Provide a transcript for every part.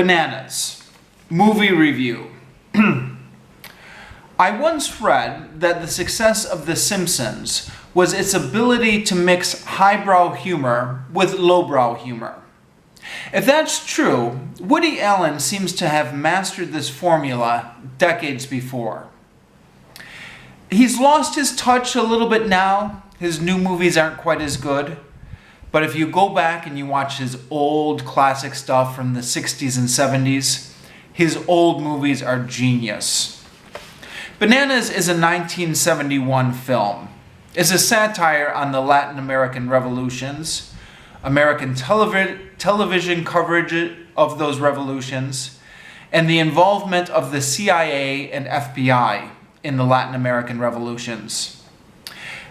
Bananas. Movie review. I once read that the success of The Simpsons was its ability to mix highbrow humor with lowbrow humor. If that's true, Woody Allen seems to have mastered this formula decades before. He's lost his touch a little bit now. His new movies aren't quite as good. But if you go back and you watch his old classic stuff from the 60s and 70s, his old movies are genius. Bananas is a 1971 film. It's a satire on the Latin American revolutions, American television coverage of those revolutions, and the involvement of the CIA and FBI in the Latin American revolutions.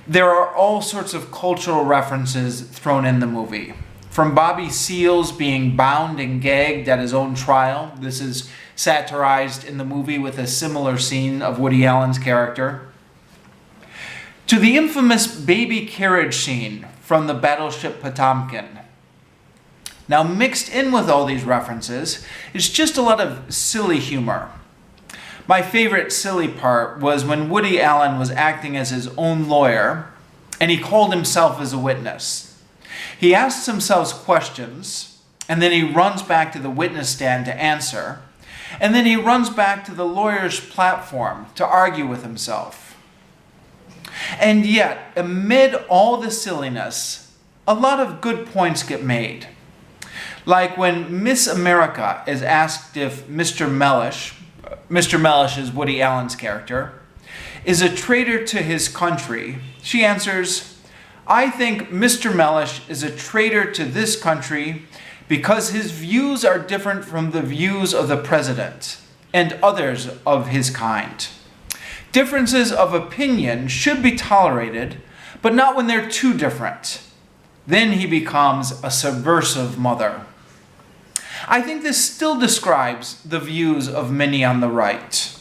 There are all sorts of cultural references thrown in the movie. From Bobby Seals being bound and gagged at his own trial. This is satirized in the movie with a similar scene of Woody Allen's character. To the infamous baby carriage scene from the battleship Potemkin. Now, mixed in with all these references is just a lot of silly humor. My favorite silly part was when Woody Allen was acting as his own lawyer and he called himself as a witness. He asks himself questions and then he runs back to the witness stand to answer, and then he runs back to the lawyer's platform to argue with himself. And yet, amid all the silliness, a lot of good points get made. Like when Miss America is asked if Mr. Mellish is Woody Allen's character, is a traitor to his country, she answers, "I think Mr. Mellish is a traitor to this country because his views are different from the views of the president and others of his kind. Differences of opinion should be tolerated, but not when they're too different. Then he becomes a subversive mother." I think this still describes the views of many on the right.